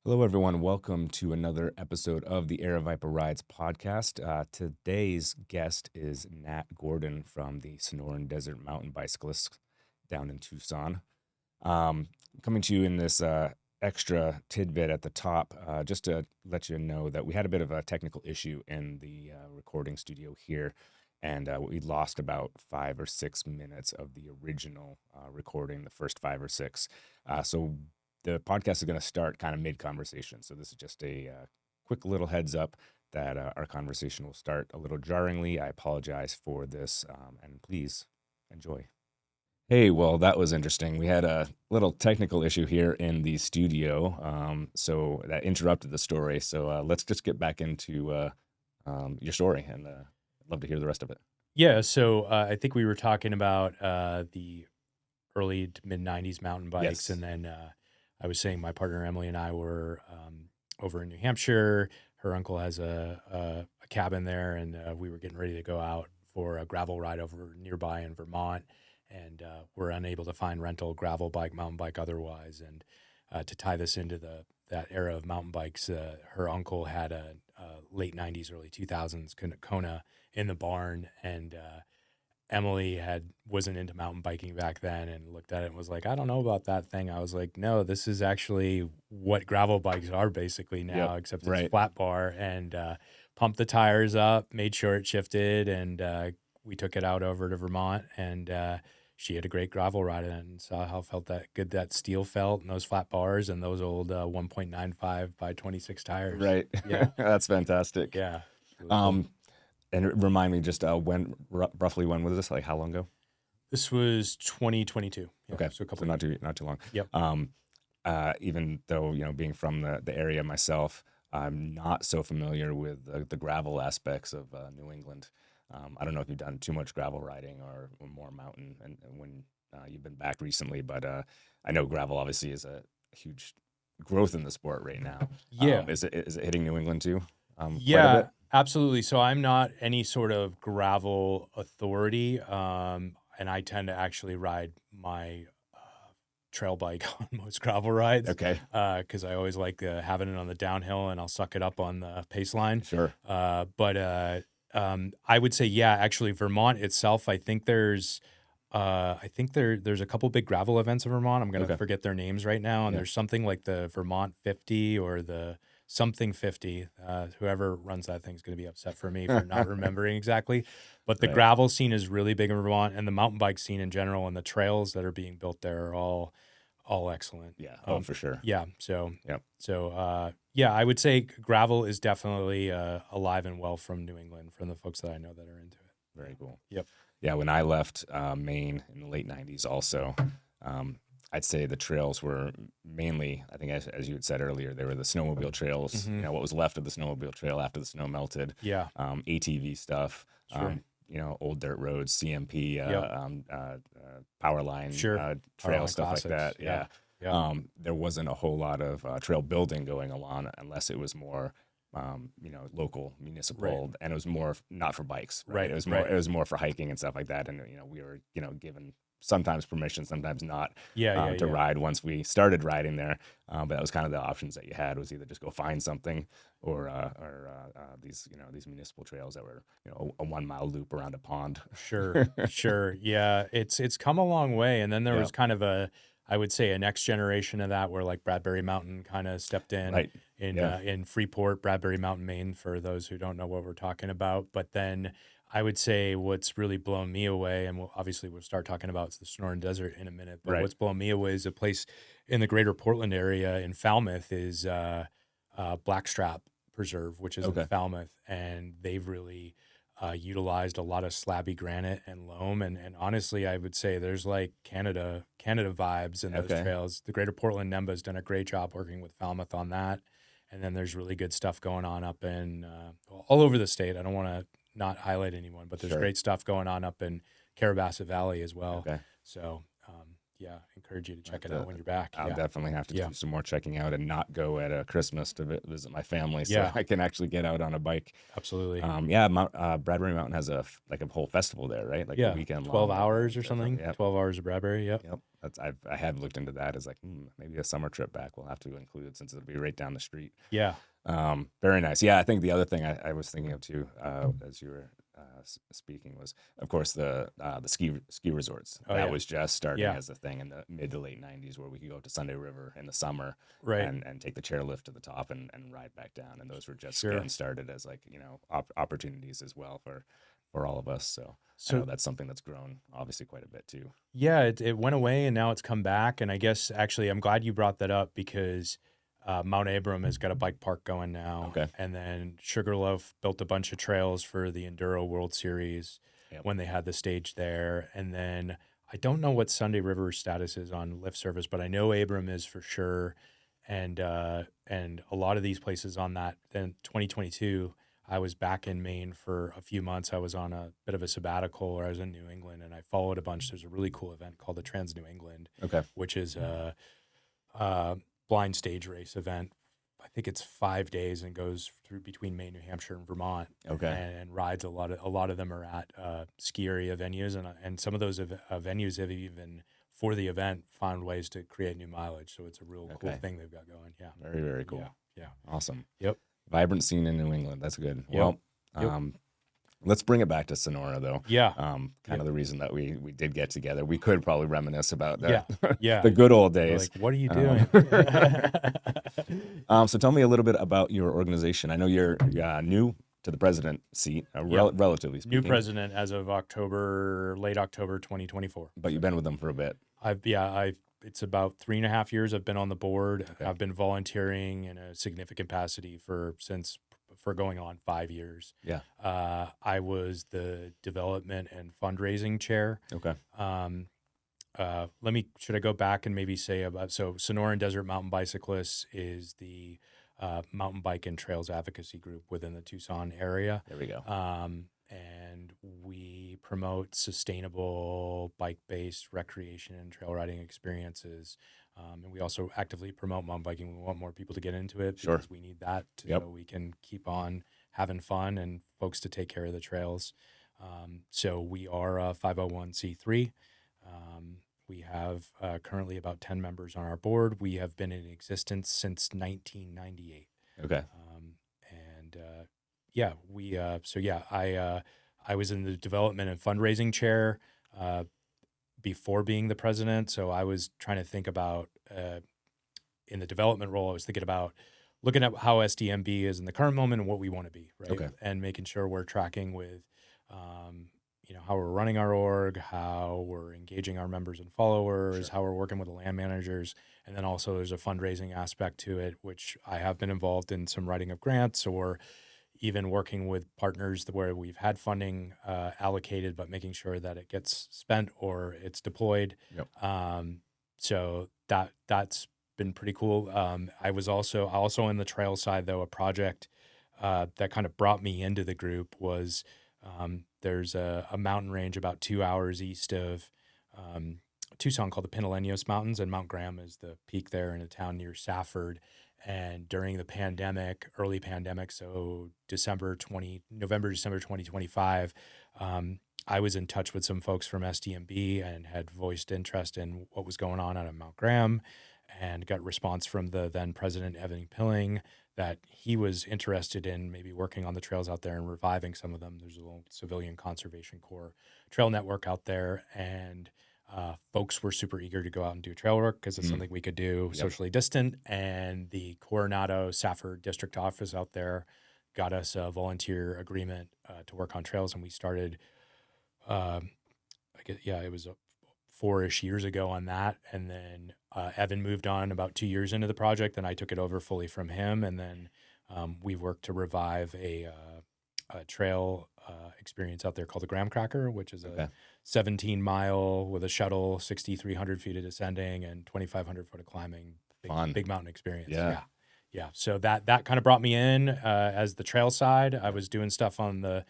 Hello, everyone. Welcome to another episode of the Aravaipa Rides podcast. Today's guest is Nat Gordon from the Sonoran Desert Mountain Bicyclists down in Tucson. Coming to you in this extra tidbit at the top, just to let you know that we had a bit of a technical issue in the recording studio here, and we lost about 5 or 6 minutes of the original recording, the first 5 or 6. So the podcast is going to start kind of mid-conversation. So this is just a quick little heads up that our conversation will start a little jarringly. I apologize for this, and please enjoy. Hey, well, that was interesting. We had a little technical issue here in the studio, so that interrupted the story. So let's just get back into your story, and I'd love to hear the rest of it. Yeah, so I think we were talking about the early to mid 90s mountain bikes. Yes. And then I was saying my partner Emily and I were over in New Hampshire. Her uncle has a cabin there, and we were getting ready to go out for a gravel ride over nearby in Vermont. And we're unable to find rental gravel bike, mountain bike otherwise. And to tie this into that era of mountain bikes, her uncle had a late 90s, early 2000s Kona in the barn, and Emily wasn't into mountain biking back then and looked at it and was like, I don't know about that thing. I was like, no, this is actually what gravel bikes are basically now, Yep, except it's right. flat bar, and pumped the tires up, made sure it shifted, and we took it out over to Vermont, and she had a great gravel ride in it and saw how good that steel felt and those flat bars and those old 1.95 by 26 tires. Right. Yeah. That's fantastic. Yeah. Really cool. And remind me just roughly when was this? Like how long ago? This was 2022. Yeah, Okay, so a couple so of years. not too long. Yep. Even though being from the area myself, I'm not so familiar with the gravel aspects of New England. I don't know if you've done too much gravel riding or more mountain, and when you've been back recently, but I know gravel obviously is a huge growth in the sport right now. Yeah. Is it hitting New England too? Quite a Yeah, bit. absolutely. So I'm not any sort of gravel authority, and I tend to actually ride my trail bike on most gravel rides. Okay, Because I always like having it on the downhill, and I'll suck it up on the pace line. sure. But I would say, yeah, actually, Vermont itself, I think there's a couple big gravel events in Vermont. I'm gonna Okay. forget their names right now, and Yeah. there's something like the Vermont 50 or the something 50. Whoever runs that thing is gonna be upset for me for not remembering exactly. But the Right. gravel scene is really big in Vermont, and the mountain bike scene in general, and the trails that are being built there are all excellent. Yeah. Oh, for sure. Yeah. So Yep. yeah, I would say gravel is definitely alive and well from New England, from the folks that I know that are into it. Very cool. Yep. Yeah, when I left Maine in the late 90s also, I'd say the trails were mainly, I think as you had said earlier, they were the snowmobile trails, Mhm. what was left of the snowmobile trail after the snow melted, Yeah. ATV stuff, Sure. old dirt roads, CMP, Yep. power line Sure. trail, Powerline stuff like that. classics. Yeah. Yeah. There wasn't a whole lot of trail building going along unless it was more local, municipal, and it was more not for bikes, right? Right, It was more, right. it was more for hiking and stuff like that. And, we were, given sometimes permission, sometimes not, Yeah. to Yeah. ride once we started riding there. But that was kind of the options that you had, was either just go find something or these municipal trails that were, a 1 mile loop around a pond. Sure. Sure. Yeah. It's come a long way. And then there Yeah. was kind of I would say a next generation of that where like Bradbury Mountain kind of stepped in Right. Yeah. in Freeport, Bradbury Mountain, Maine, for those who don't know what we're talking about. But then I would say what's really blown me away, and we'll start talking about the Sonoran Desert in a minute, but Right. what's blown me away is a place in the greater Portland area in Falmouth is Blackstrap Preserve, which is Okay. in Falmouth, and they've really utilized a lot of slabby granite and loam, and honestly, I would say there's like Canada vibes in those Okay. trails. The Greater Portland NEMBA has done a great job working with Falmouth on that, and then there's really good stuff going on up in all over the state. I don't want to not highlight anyone, but there's Sure. great stuff going on up in Carrabassett Valley as well. Okay. So encourage you to check Have it out to- when you're back. I'll definitely have to Yeah. do some more checking out and not go at Christmas to visit my family, so Yeah. I can actually get out on a bike. Absolutely. Bradbury Mountain has a whole festival there, right? Like a weekend 12 long hours or trip. something. Yep. 12 hours of Bradbury. Yep. Yep. I had looked into that as like maybe a summer trip back. We'll have to include since it'll be right down the street. Yeah. Very nice. Yeah, I think the other thing I was thinking of too, as you were speaking, was of course the ski resorts. That was just starting as a thing in the mid to late '90s, where we could go to Sunday River in the summer, Right. and take the chairlift to the top and ride back down. And those were just getting started as like opportunities as well for all of us. So I know that's something that's grown obviously quite a bit too. Yeah, it went away and now it's come back. And I guess actually I'm glad you brought that up because Mount Abram has got a bike park going now. Okay. And then Sugarloaf built a bunch of trails for the Enduro World Series when they had the stage there. And then I don't know what Sunday River's status is on lift service, but I know Abram is for sure. And a lot of these places on that. Then 2022, I was back in Maine for a few months. I was on a bit of a sabbatical, or I was in New England, and I followed a bunch. There's a really cool event called the Trans New England, which is a blind stage race event. I think it's 5 days and goes through between Maine, New Hampshire, and Vermont. And rides a lot of them are at ski area venues, and some of those venues have even for the event found ways to create new mileage. So it's a real cool thing they've got going. Yeah, very, very cool. Yeah, awesome. Yep. Vibrant scene in New England. That's good. Yep. Well, let's bring it back to Sonora, though. Yeah. Kind of the reason that we did get together. We could probably reminisce about that. Yeah. The good old days. Like, what are you doing? So tell me a little bit about your organization. I know you're new to the president seat, relatively speaking. New president as of late October 2024. But you've been with them for a bit. It's about 3.5 years I've been on the board. I've been volunteering in a significant capacity for going on 5 years. Yeah. I was the development and fundraising chair. Okay. Should I go back and maybe say Sonoran Desert Mountain Bicyclists is the mountain bike and trails advocacy group within the Tucson area. There we go. And we promote sustainable bike-based recreation and trail riding experiences. And we also actively promote mountain biking. We want more people to get into it because we need that so we can keep on having fun and folks to take care of the trails. So we are a 501c3. We have currently about 10 members on our board. We have been in existence since 1998. Okay. I was in the development and fundraising chair before being the president. So I was trying to think about, in the development role, I was thinking about looking at how SDMB is in the current moment and what we want to be, right? Okay. And making sure we're tracking with, how we're running our org, how we're engaging our members and followers, how we're working with the land managers. And then also there's a fundraising aspect to it, which I have been involved in some writing of grants or even working with partners where we've had funding allocated, but making sure that it gets spent or it's deployed. Yep. So that's been pretty cool. I was also in the trail side, though. A project that kind of brought me into the group was there's a mountain range about 2 hours east of Tucson called the Pinaleños Mountains, and Mount Graham is the peak there in a town near Safford. And during the early pandemic, so December 2025, I was in touch with some folks from SDMB and had voiced interest in what was going on out of Mount Graham, and got response from the then president, Evan Pilling, that he was interested in maybe working on the trails out there and reviving some of them. There's a little Civilian Conservation Corps trail network out there, and folks were super eager to go out and do trail work because it's something we could do socially distant. And the Coronado Safford district office out there got us a volunteer agreement to work on trails, and we started, it was 4-ish years ago on that. And then Evan moved on about 2 years into the project, and I took it over fully from him. And then we've worked to revive a trail experience out there called the Graham Cracker, which is a 17-mile with a shuttle, 6,300 feet of descending and 2,500 foot of climbing. Big mountain experience. Yeah. So that kind of brought me in as the trail side. I was doing stuff on the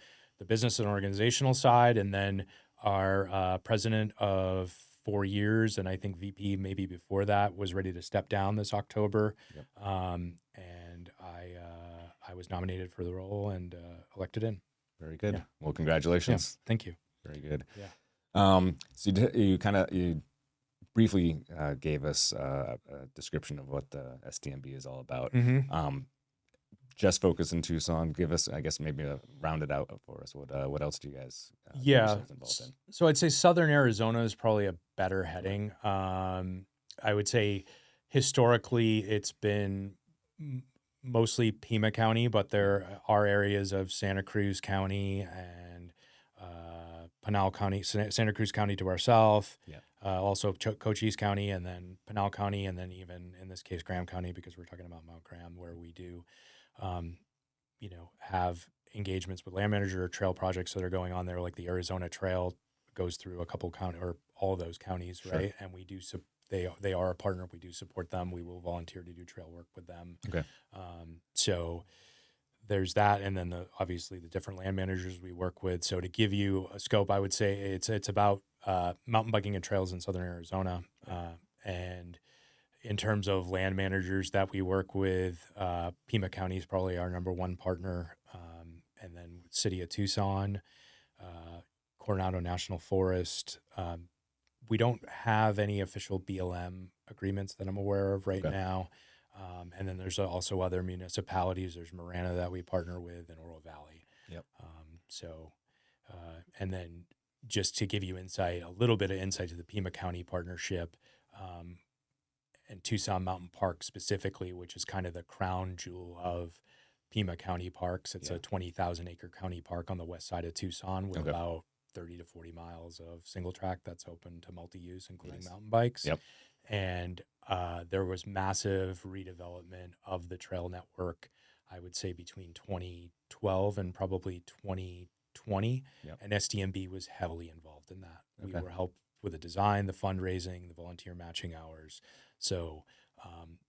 business and organizational side, and then our president of 4 years, and I think VP maybe before that was ready to step down this October. Yep. And I was nominated for the role and elected in. Very good. Yeah. Well, Yeah, congratulations. thank you. Very good. Yeah. So you briefly gave us a description of what the STMB is all about. Mm-hmm. Just focus in Tucson. Give us, I guess, maybe round it out for us. What else do you guys get Yeah. yourselves involved in? So I'd say Southern Arizona is probably a better heading. I would say historically it's been mostly Pima County, but there are areas of Santa Cruz County and Pinal County, Santa Cruz County to our south. Yeah. Also Cochise County, and then Pinal County, and then even in this case Graham County, because we're talking about Mount Graham, where we do have engagements with land manager or trail projects that are going on there, like the Arizona Trail goes through a couple county or all of those counties, Sure. right? And we do they are a partner. We do support them. We will volunteer to do trail work with them. Okay. So there's that, and then obviously the different land managers we work with. So to give you a scope, I would say it's about mountain biking and trails in Southern Arizona, and in terms of land managers that we work with, Pima County is probably our number one partner, and then City of Tucson, Coronado National Forest. We don't have any official BLM agreements that I'm aware of right now. And then there's also other municipalities. There's Marana that we partner with, and Oro Valley. Yep. And then just to give you a little bit of insight to the Pima County partnership, and Tucson Mountain Park specifically, which is kind of the crown jewel of Pima County parks. It's a 20,000 acre county park on the west side of Tucson with about 30 to 40 miles of single track that's open to multi-use, including mountain bikes. Yep. And there was massive redevelopment of the trail network, I would say between 2012 and probably 2020. Yep. And SDMB was heavily involved in that. We were helped with the design, the fundraising, the volunteer matching hours. So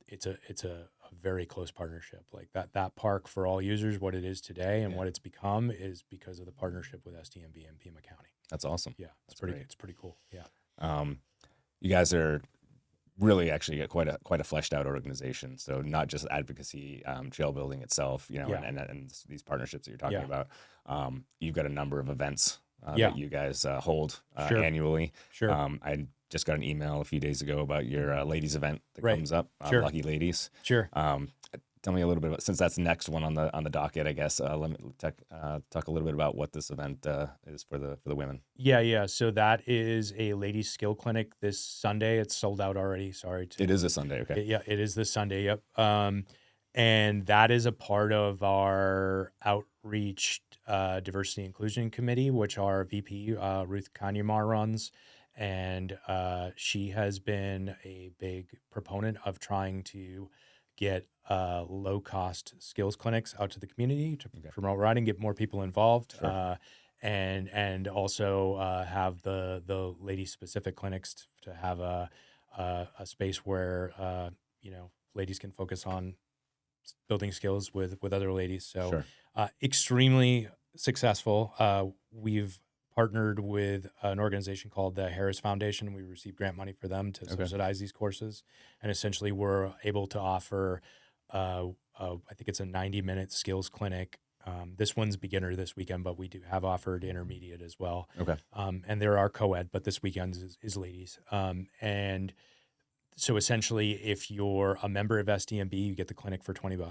it's a very close partnership. Like that park for all users, what it is today and what it's become is because of the partnership with SDMB and Pima County. That's awesome. Yeah, That's great. It's pretty cool. Yeah. You guys are really actually quite a fleshed out organization. So not just advocacy, trail building itself, and these partnerships that you're talking about. You've got a number of events that you guys hold annually. Sure. I just got an email a few days ago about your ladies event that comes up, Lucky Ladies. Sure. Tell me a little bit about, since that's the next one on the docket, I guess. Let me talk a little bit about what this event is for the women. Yeah. So that is a ladies skill clinic this Sunday. It's sold out already. Sorry. It is a Sunday. Okay. It is this Sunday. Yep. And that is a part of our outreach diversity inclusion committee, which our VP Ruth Kanyamar runs. And she has been a big proponent of trying to get low-cost skills clinics out to the community to promote riding, get more people involved, and also have the lady-specific clinics to have a space where ladies can focus on building skills with other ladies. So extremely successful. We've partnered with an organization called the Harris Foundation. We received grant money for them to subsidize these courses. And essentially we're able to offer, I think it's a 90-minute skills clinic. This one's beginner this weekend, but we do have offered intermediate as well. Okay. And there are co-ed, but this weekend is ladies. And so essentially if you're a member of SDMB, you get the clinic for $20.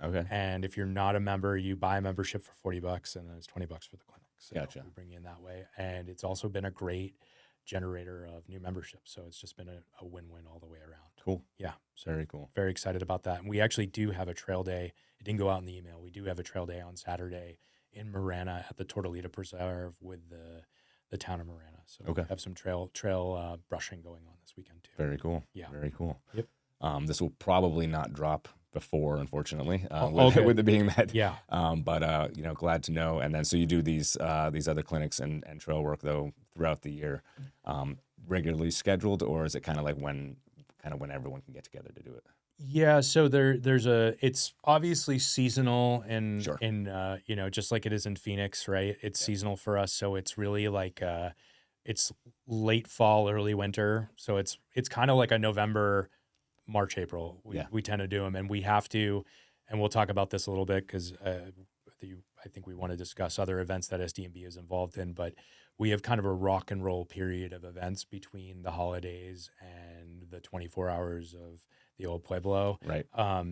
Okay. And if you're not a member, you buy a membership for $40 and then it's $20 for the clinic. So we bring you in that way. And it's also been a great generator of new memberships. So it's just been a win-win all the way around. Cool. Yeah. So very cool. Very excited about that. And we actually do have a trail day. It didn't go out in the email. We do have a trail day on Saturday in Marana at the Tortolita Preserve with the town of Marana. So we have some trail brushing going on this weekend too. Very cool. Yeah. Very cool. Yep. This will probably not drop before, unfortunately, with it being that. Yeah. But glad to know. And then so you do these other clinics and trail work though throughout the year, regularly scheduled, or is it kind of like when everyone can get together to do it? Yeah, so it's obviously seasonal and just like it is in Phoenix, right? It's seasonal for us, so it's really like it's late fall, early winter. So it's kind of like a November, March, April. We tend to do them, and we have to, and we'll talk about this a little bit because I think we want to discuss other events that SDMB is involved in, but we have kind of a rock and roll period of events between the holidays and the 24 hours of the old Pueblo. Right.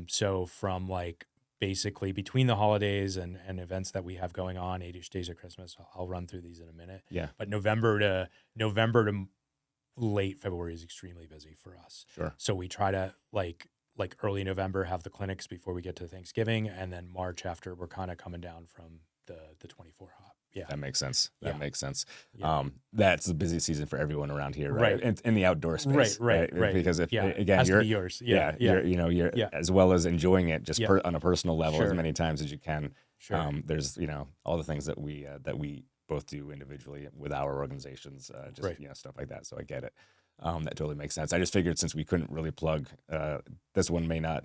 So from like basically between the holidays and events that we have going on, 8-ish days of Christmas, I'll run through these in a minute. Yeah. But November to late February is extremely busy for us. Sure. So we try to like early November have the clinics before we get to Thanksgiving, and then March after we're kind of coming down from the 24 hop. Yeah. That makes sense. That makes sense. Yeah. That's the busy season for everyone around here, right? In the outdoor space. Right. Because if, again, has you're, to be yours. You're as well as enjoying it just Yeah. on a personal level Sure. as many times as you can. Sure. There's, all the things that we both do individually with our organizations, stuff like that. So I get it. That totally makes sense. I just figured since we couldn't really plug, this one may not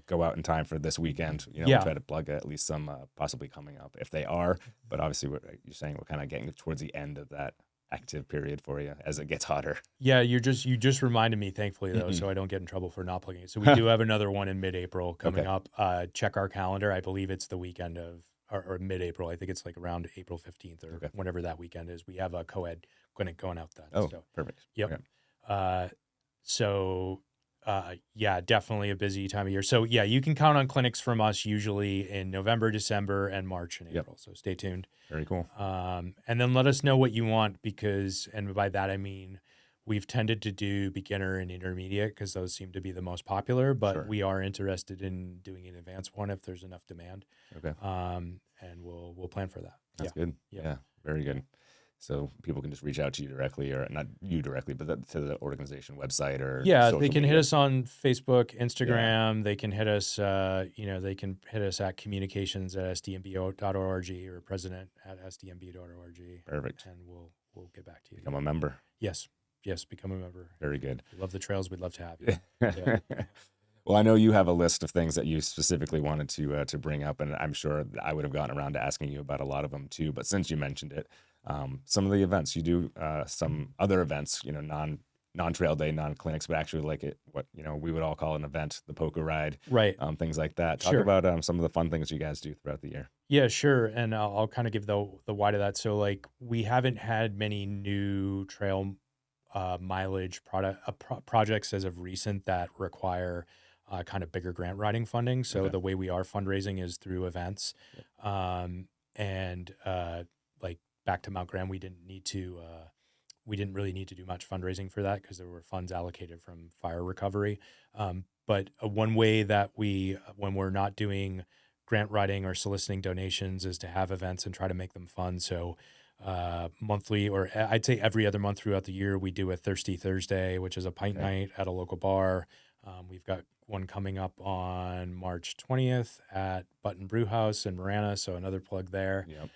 go out in time for this weekend. We'll try to plug at least some possibly coming up if they are. But obviously, you're saying we're kind of getting towards the end of that active period for you as it gets hotter. Yeah, you just reminded me, thankfully, though, so I don't get in trouble for not plugging it. So we do have another one in mid-April coming up. Check our calendar. I believe it's the weekend of, or mid-April. I think it's like around April 15th or whenever that weekend is. We have a co-ed clinic going out then. Oh, perfect. Yep. Okay. Definitely a busy time of year. So you can count on clinics from us usually in November, December, and March and April. So stay tuned. Very cool. And then let us know what you want because, and by that I mean, we've tended to do beginner and intermediate because those seem to be the most popular, but we are interested in doing an advanced one if there's enough demand. Okay. And we'll plan for that. That's good. Yeah. Very good. So people can just reach out to you directly, or not you directly, but to the organization website or they can hit us on Facebook, Instagram. They can hit us, they can hit us at communications@sdmb.org or president@sdmb.org. Perfect. And we'll get back to you. Become a member. Yes, become a member. Very good. We love the trails. We'd love to have you. Well, I know you have a list of things that you specifically wanted to bring up, and I'm sure I would have gotten around to asking you about a lot of them too. But since you mentioned it, some of the events you do, some other events, non-trail day, non-clinics, but actually like what we would all call an event, the poker ride, right? Things like that. Talk about some of the fun things you guys do throughout the year. Yeah, sure. And I'll kind of give the why to that. So like we haven't had many new trail mileage projects as of recent that require kind of bigger grant writing funding. So the way we are fundraising is through events. Like back to Mount Graham, we didn't really need to do much fundraising for that because there were funds allocated from fire recovery. But one way that when we're not doing grant writing or soliciting donations is to have events and try to make them fun. So monthly, or I'd say every other month throughout the year, we do a Thirsty Thursday, which is a pint night at a local bar. We've got one coming up on March 20th at Button Brew House in Marana, so another plug there. Yep.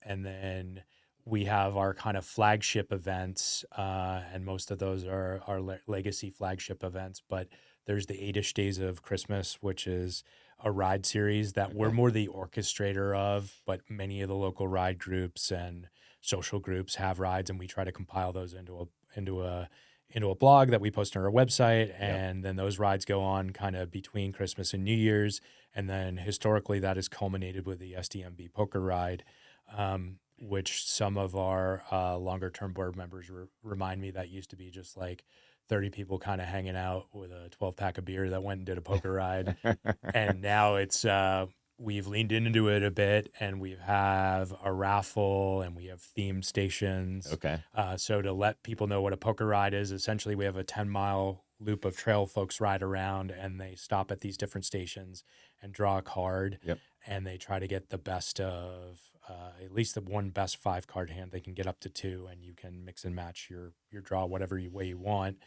And then we have our kind of flagship events, and most of those are our legacy flagship events, but there's the 8-ish Days of Christmas, which is a ride series that we're more the orchestrator of, but many of the local ride groups and social groups have rides, and we try to compile those into a blog that we post on our website, and then those rides go on kind of between Christmas and New Year's, and then historically that is culminated with the SDMB poker ride, which some of our longer term board members remind me that used to be just like 30 people kind of hanging out with a 12-pack of beer that went and did a poker ride. And now it's, we've leaned into it a bit, and we have a raffle and we have themed stations. Okay. So to let people know what a poker ride is, essentially we have a 10-mile loop of trail folks ride around, and they stop at these different stations and draw a card. Yep. And they try to get the best of at least the one best 5-card hand. They can get up to 2, and you can mix and match your draw whatever way you want.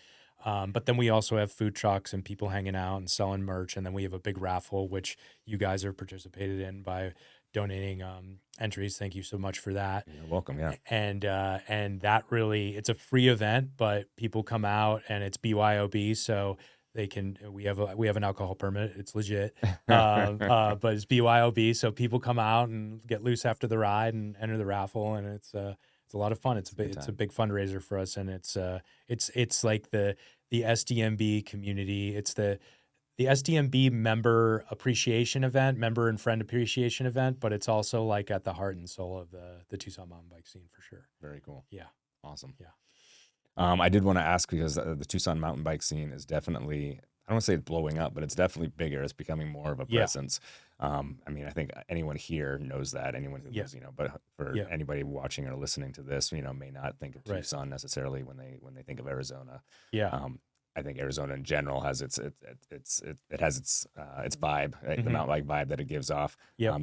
But then we also have food trucks and people hanging out and selling merch. And then we have a big raffle, which you guys have participated in by donating entries. Thank you so much for that. You're welcome. Yeah. And that really, it's a free event, but people come out and it's BYOB. So we have an alcohol permit. It's legit. But it's BYOB. So people come out and get loose after the ride and enter the raffle. And it's It's a lot of fun. It's a good It's a time. big fundraiser for us, and it's like the SDMB community. It's the SDMB member appreciation event, member and friend appreciation event, but it's also like at the heart and soul of the Tucson mountain bike scene for sure. Very cool. Yeah. Awesome. Yeah. I did want to ask because the Tucson mountain bike scene is definitely, I don't want to say it's blowing up, but it's definitely bigger. It's becoming more of a Yeah. presence. I mean, I think anyone here knows that. Anyone who Yeah. lives, but for Yeah. anybody watching or listening to this, may not think of Right. Tucson necessarily when they think of Arizona. Yeah. I think Arizona in general has it has its vibe, right? The Mhm. mountain bike vibe that it gives off. Yep.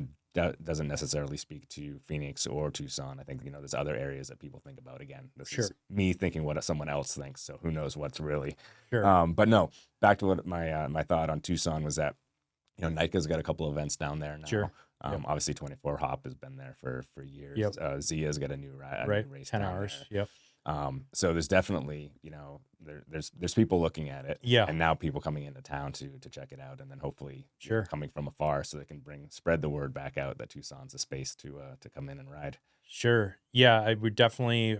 Doesn't necessarily speak to Phoenix or Tucson. I think there's other areas that people think about. Again, this Sure. is me thinking what someone else thinks, so who knows what's really. Sure. But no, back to what my thought on Tucson was that NICA's got a couple events down there now. Sure. Yep. Obviously 24 Hop has been there for years. Yep. Zia's got a new Right. race 10 down hours. there. Yep. So there's definitely, there's people looking at it, Yeah. and now people coming into town to check it out, and then hopefully Sure. coming from afar so they can spread the word back out that Tucson's a space to come in and ride. Sure. Yeah, I would definitely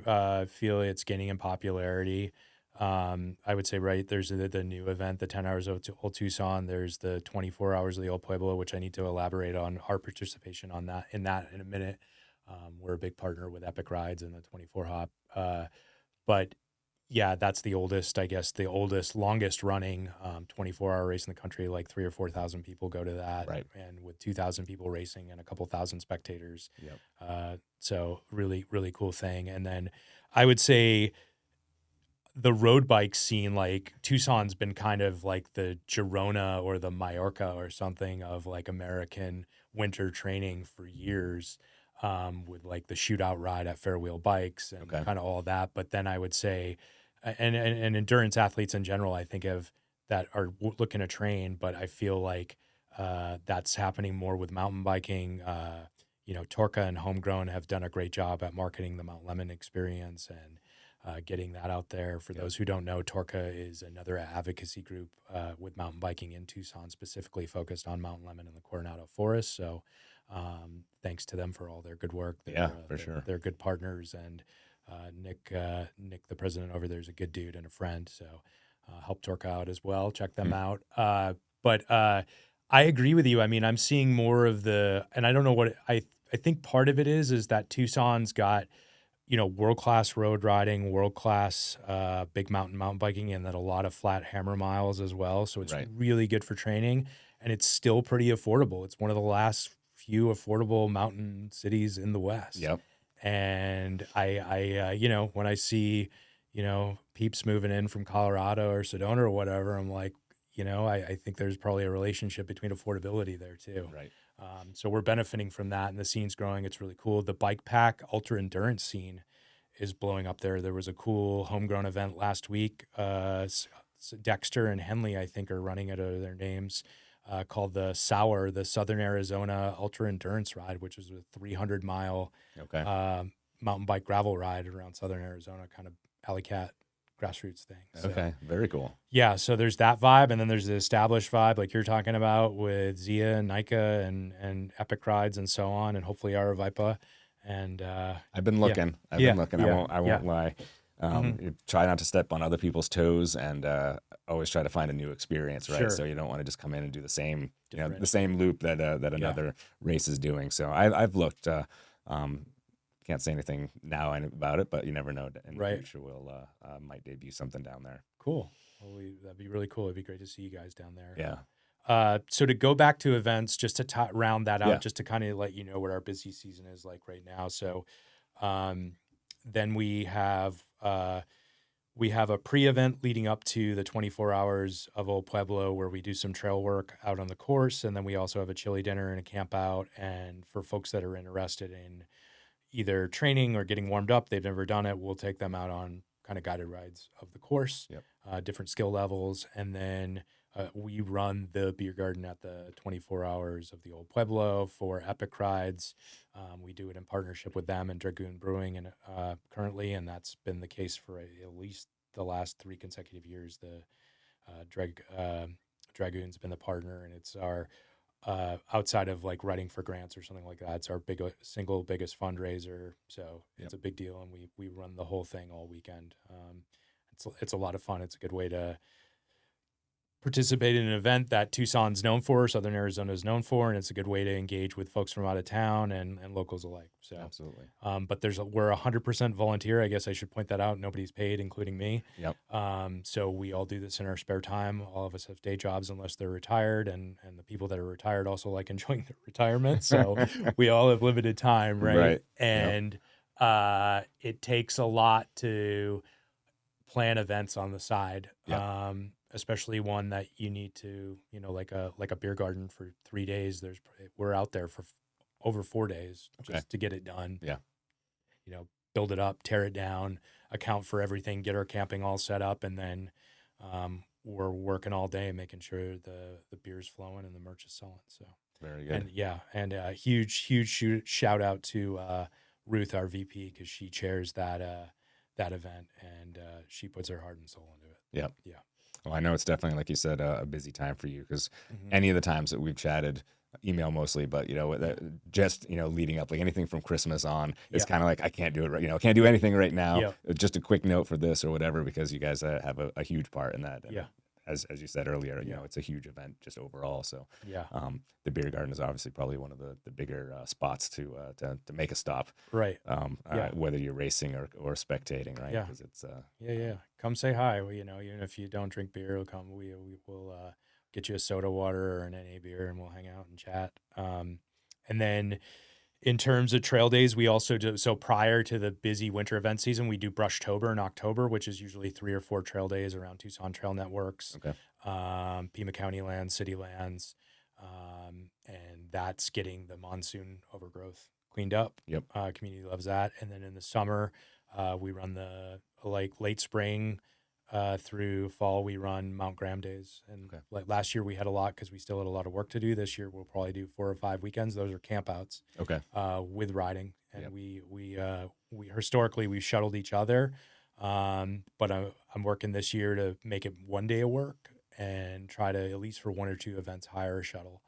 feel it's gaining in popularity. I would say, right, there's the new event, the 10 hours of Old Tucson. There's the 24 hours of the Old Pueblo, which I need to elaborate on our participation on that in a minute. We're a big partner with Epic Rides and the 24 Hop. But yeah, that's the oldest, I guess, longest running 24-hour race in the country. Like 3,000 or 4,000 people go to that, Right. And with 2,000 people racing and a couple thousand spectators. Yep. So really, really cool thing. And then I would say the road bike scene, like Tucson's been kind of like the Girona or the Mallorca or something of like American winter training for years. With like the shootout ride at Fairwheel Bikes and Okay. kind of all that. But then I would say, and endurance athletes in general, I think of that are looking to train, but I feel like that's happening more with mountain biking. Torca and Homegrown have done a great job at marketing the Mount Lemon experience and getting that out there. For those who don't know, Torca is another advocacy group with mountain biking in Tucson, specifically focused on Mount Lemon and the Coronado Forest. So thanks to them for all their good work. For sure. They're good partners, and Nick, the president over there, is a good dude and a friend. So help Torca out as well. Check them out. But I agree with you. I mean, I'm seeing more of and I don't know what I think part of it is that Tucson's got, world-class road riding, world-class big mountain biking, and then a lot of flat hammer miles as well. So it's really good for training, and it's still pretty affordable. It's one of the last few affordable mountain cities in the West. Yep. And I when I see, peeps moving in from Colorado or Sedona or whatever, I'm like, I think there's probably a relationship between affordability there too. Right. So we're benefiting from that, and the scene's growing. It's really cool. The bike pack ultra endurance scene is blowing up there. There was a cool homegrown event last week. Dexter and Henley, I think, are running it under their names, called the SOUR, the Southern Arizona Ultra Endurance Ride, which is a 300-mile mountain bike gravel ride around Southern Arizona, kind of alley cat grassroots thing. So, Okay, very cool. Yeah, so there's that vibe, and then there's the established vibe, like you're talking about with Zia and NICA and Epic Rides and so on, and hopefully Aravaipa. And I've been looking. I've been looking. I won't lie. You try not to step on other people's toes, and always try to find a new experience, right? Sure. So you don't want to just come in and do the same, the same loop that another race is doing. So I've looked. Can't say anything now about it, but you never know. In the future, we'll might debut something down there. Cool. Well, that'd be really cool. It'd be great to see you guys down there. Yeah. So to go back to events, just to round that out, just to kind of let you know what our busy season is like right now. So then we have a pre-event leading up to the 24 hours of Old Pueblo, where we do some trail work out on the course. And then we also have a chili dinner and a camp out. And for folks that are interested in either training or getting warmed up, they've never done it, we'll take them out on kind of guided rides of the course, different skill levels. And then we run the beer garden at the 24 hours of the Old Pueblo for Epic Rides. We do it in partnership with them and Dragoon Brewing and currently, and that's been the case for at least the last 3 consecutive years. The Dragoon's been the partner, and it's outside of like writing for grants or something like that. It's our single biggest fundraiser, so it's a big deal, and we run the whole thing all weekend. It's a lot of fun. It's a good way to participate in an event that Tucson's known for, Southern Arizona is known for, and it's a good way to engage with folks from out of town and locals alike. So Absolutely. but we're 100% volunteer. I guess I should point that out. Nobody's paid, including me. Yep. So we all do this in our spare time. All of us have day jobs unless they're retired, and the people that are retired also like enjoying their retirement. So we all have limited time, right? Right. And it takes a lot to plan events on the side. Yep. Especially one that you need to, like a beer garden for 3 days. We're out there for over 4 days just to get it done. Yeah. Build it up, tear it down, account for everything, get our camping all set up, and then we're working all day making sure the beer's flowing and the merch is selling. So very good. And a huge shout out to Ruth, our VP, because she chairs that event, and she puts her heart and soul into it. Yep. Yeah. Well, I know it's definitely, like you said, a busy time for you, because any of the times that we've chatted, email mostly, but just leading up, like anything from Christmas on, it's kind of like, I can't do it right, can't do anything right now. Just a quick note for this or whatever, because you guys have a huge part in that. And as you said earlier, it's a huge event just overall. So the beer garden is obviously probably one of the bigger spots to make a stop, right? Whether you're racing or spectating, right? Because it's come say hi. Even if you don't drink beer, we will get you a soda water or an NA beer, and we'll hang out and chat. And then in terms of trail days, we also do, so prior to the busy winter event season, we do Brushtober in October, which is usually 3 or 4 trail days around Tucson Trail Networks, Pima County lands, city lands, and that's getting the monsoon overgrowth cleaned up. Community loves that. And then in the summer, we run the late spring through fall, we run Mount Graham days. And like last year we had a lot because we still had a lot of work to do. This year we'll probably do 4 or 5 weekends. Those are campouts with riding. And we historically we've shuttled each other. But I'm working this year to make it one day of work and try to, at least for 1 or 2 events, hire a shuttle.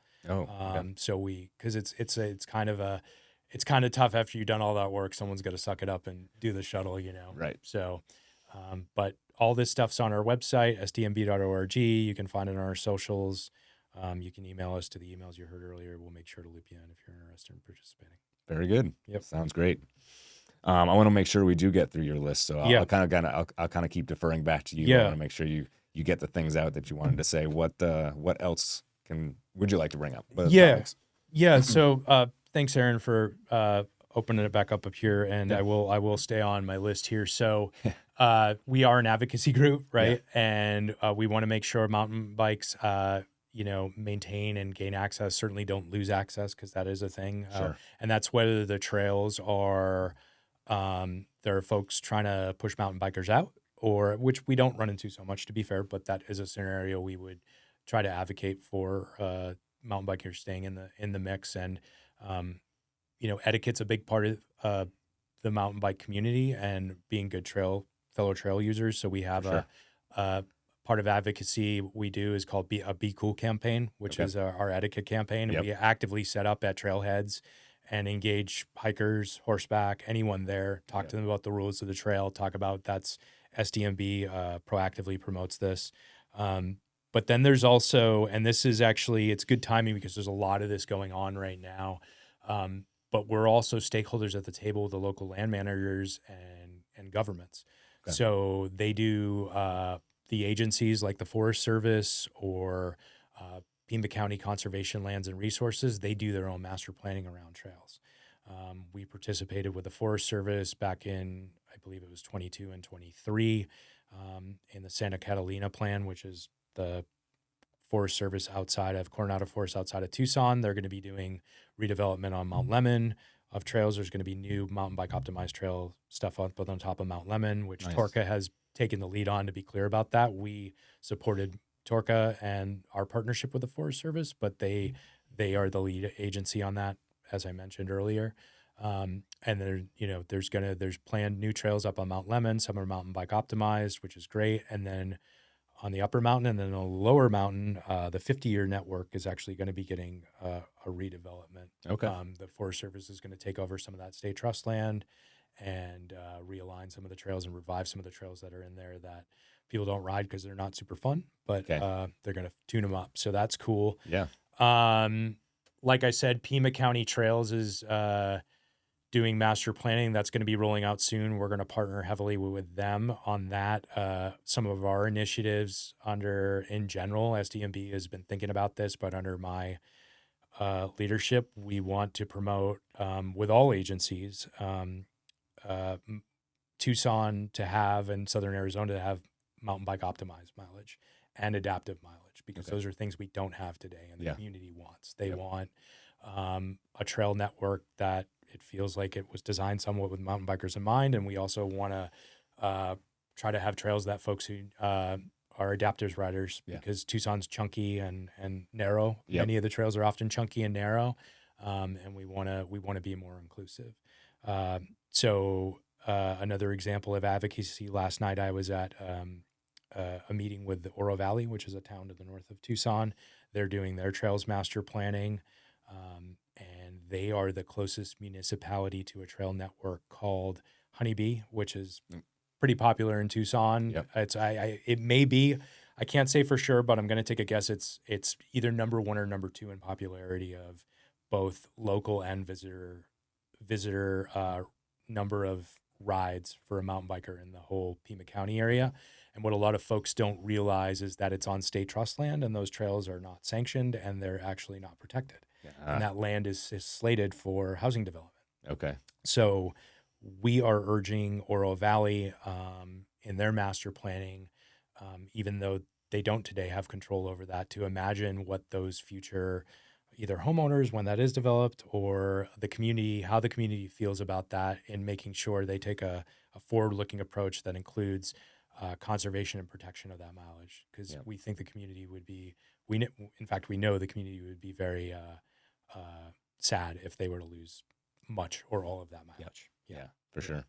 So because it's kind of tough after you've done all that work. Someone's got to suck it up and do the shuttle, Right. So, but all this stuff's on our website, sdmb.org. You can find it on our socials. You can email us to the emails you heard earlier. We'll make sure to loop you in if you're interested in participating. Very good. Yep. Sounds great. I want to make sure we do get through your list. So I'll kind of keep deferring back to you. I want to make sure you get the things out that you wanted to say. What else would you like to bring up? So thanks, Aaron, for opening it back up here, and I will stay on my list here. So we are an advocacy group, right? And we want to make sure mountain bikes maintain and gain access, certainly don't lose access, because that is a thing. And that's whether the trails are there are folks trying to push mountain bikers out, or which we don't run into so much, to be fair, but that is a scenario we would try to advocate for mountain bikers staying in the mix. And etiquette's a big part of the mountain bike community and being good fellow trail users. So we have a part of advocacy we do is called a Be Cool campaign, which is our etiquette campaign. And we actively set up at trailheads and engage hikers, horseback, anyone there, talk to them about the rules of the trail, talk about that's SDMB proactively promotes this. But then there's also, and this is actually, it's good timing because there's a lot of this going on right now. But we're also stakeholders at the table with the local land managers and governments. So they do the agencies like the Forest Service or Pima County Conservation Lands and Resources, they do their own master planning around trails. We participated with the Forest Service back in, I believe it was 22 and 23, in the Santa Catalina plan, which is the Forest Service outside of Coronado Forest outside of Tucson. They're going to be doing redevelopment on Mount Lemmon of trails. There's going to be new mountain bike optimized trail stuff up on top of Mount Lemmon, which Torca has taken the lead on. To be clear about that, we supported Torca and our partnership with the Forest Service, but they are the lead agency on that, as I mentioned earlier. And there's planned new trails up on Mount Lemmon. Some are mountain bike optimized, which is great. And then on the upper mountain, and then on the lower mountain, the 50-year network is actually going to be getting a redevelopment. Okay. The Forest Service is going to take over some of that state trust land and realign some of the trails and revive some of the trails that are in there that people don't ride because they're not super fun, but they're going to tune them up. So that's cool. Yeah. Like I said, Pima County Trails is doing master planning. That's going to be rolling out soon. We're going to partner heavily with them on that. Some of our initiatives in general, SDMB has been thinking about this, but under my leadership, we want to promote with all agencies, Tucson to have and Southern Arizona to have mountain bike optimized mileage and adaptive mileage, because those are things we don't have today and the community wants. They want a trail network that it feels like it was designed somewhat with mountain bikers in mind. And we also want to try to have trails that folks who are adapters riders, because Tucson's chunky and narrow. Many of the trails are often chunky and narrow. And we want to be more inclusive. So another example of advocacy, last night I was at a meeting with the Oro Valley, which is a town to the north of Tucson. They're doing their trails master planning. And they are the closest municipality to a trail network called Honeybee, which is pretty popular in Tucson. It may be, I can't say for sure, but I'm going to take a guess. It's either number 1 or number 2 in popularity of both local and visitor number of rides for a mountain biker in the whole Pima County area. And what a lot of folks don't realize is that it's on state trust land, and those trails are not sanctioned and they're actually not protected. And that land is slated for housing development. Okay. So we are urging Oro Valley in their master planning, even though they don't today have control over that, to imagine what those future either homeowners, when that is developed, or the community, how the community feels about that, in making sure they take a forward-looking approach that includes conservation and protection of that mileage. Because we think the community would be, in fact, we know the community would be very sad if they were to lose much or all of that mileage. Yeah, for sure.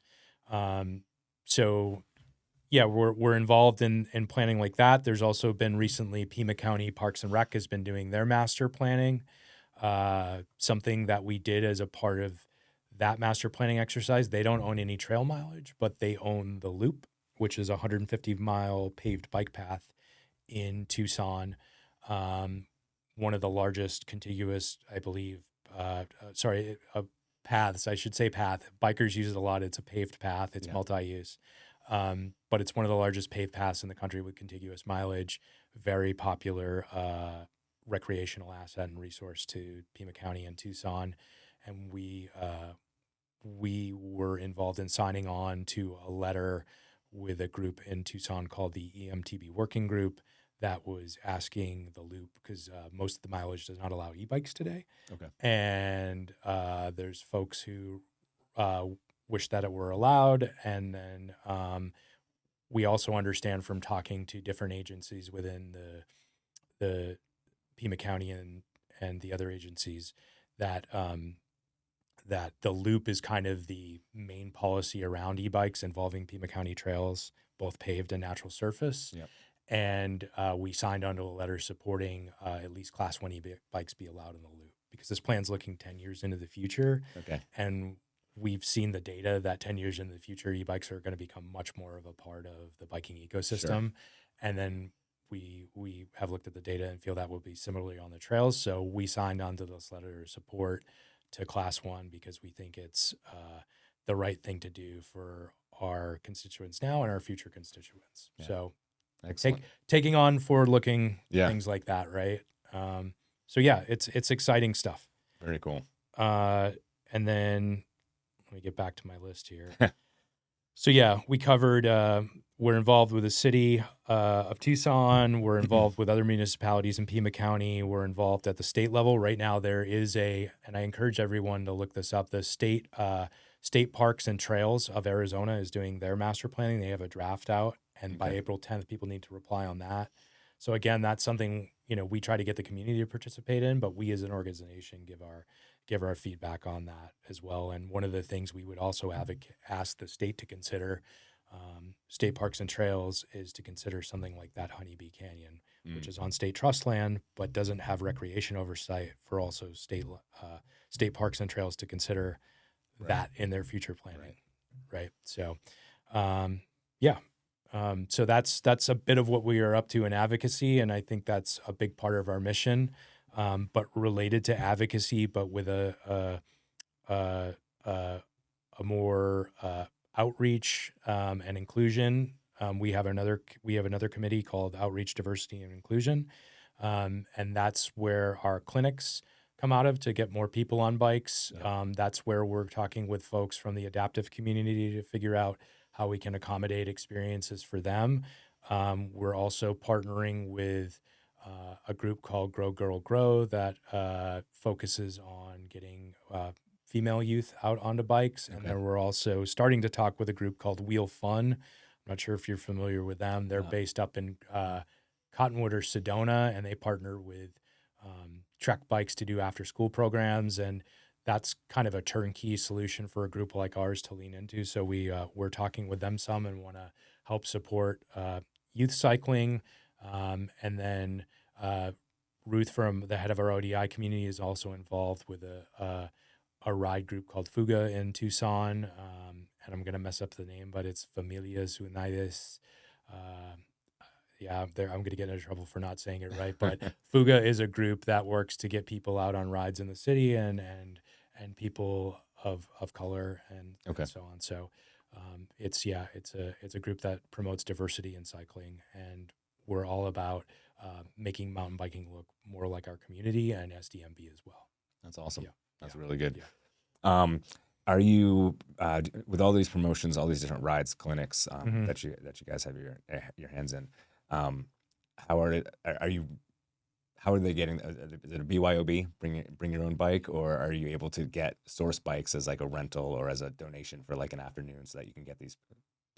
So yeah, we're involved in planning like that. There's also been recently, Pima County Parks and Rec has been doing their master planning. Something that we did as a part of that master planning exercise. They don't own any trail mileage, but they own the Loop, which is a 150-mile paved bike path in Tucson. One of the largest contiguous, I believe, paths, I should say path. Bikers use it a lot. It's a paved path. It's multi-use. But it's one of the largest paved paths in the country with contiguous mileage. Very popular recreational asset and resource to Pima County and Tucson. And we were involved in signing on to a letter with a group in Tucson called the EMTB Working Group that was asking the Loop, because most of the mileage does not allow e-bikes today. Okay. And there's folks who wish that it were allowed. And then we also understand from talking to different agencies within the Pima County and the other agencies that that the Loop is kind of the main policy around e-bikes involving Pima County trails, both paved and natural surface. Yep. And we signed onto a letter supporting at least Class 1 e-bikes be allowed in the Loop, because this plan's looking 10 years into the future. Okay. And we've seen the data that 10 years into the future, e-bikes are going to become much more of a part of the biking ecosystem. Sure. And then we have looked at the data and feel that will be similarly on the trails. So we signed onto this letter of support to Class 1 because we think it's the right thing to do for our constituents now and our future constituents. Yeah. So taking on forward-looking things like that, right? So yeah, it's exciting stuff. Very cool. And then let me get back to my list here. So yeah, we covered, we're involved with the city of Tucson. We're involved with other municipalities in Pima County. We're involved at the state level. Right now there is and I encourage everyone to look this up, the state Parks and Trails of Arizona is doing their master planning. They have a draft out, and by April 10th, people need to reply on that. So again, that's something, we try to get the community to participate in, but we as an organization give our feedback on that as well. And one of the things we would also ask the state to consider state parks and trails is to consider something like that Honeybee Canyon, which Mm, is on state trust land, but doesn't have recreation oversight for also state parks and trails to consider right. that in their future planning. Right. Right. So, yeah. So that's a bit of what we are up to in advocacy, and I think that's a big part of our mission. But related to advocacy, but with a, a, a more outreach and inclusion. We have another committee called Outreach, Diversity, and Inclusion, and that's where our clinics come out of to get more people on bikes. Yeah. That's where we're talking with folks from the adaptive community to figure out how we can accommodate experiences for them. We're also partnering with a group called Grow Girl Grow that focuses on getting female youth out onto bikes. And Okay. then we're also starting to talk with a group called Wheel Fun. I'm not sure if you're familiar with them. They're No. based up in Cottonwood or Sedona, and they partner with Trek Bikes to do after school programs. And that's kind of a turnkey solution for a group like ours to lean into. So we're talking with them some and want to help support youth cycling. And then Ruth, from the head of our ODI community, is also involved with a ride group called Fuga in Tucson. And I'm going to mess up the name, but it's Familias Unidas. I'm going to get into trouble for not saying it right. But Fuga is a group that works to get people out on rides in the city and people of color and Okay. so on. So it's a group that promotes diversity in cycling, and we're all about making mountain biking look more like our community and SDMB as well. That's awesome. Yeah. That's Yeah. really good. Yeah. Are you with all these promotions, all these different rides, clinics Mhm. that you guys have your hands in? How are they getting? Is it a BYOB? Bring your own bike, or are you able to get source bikes as like a rental or as a donation for like an afternoon, so that you can get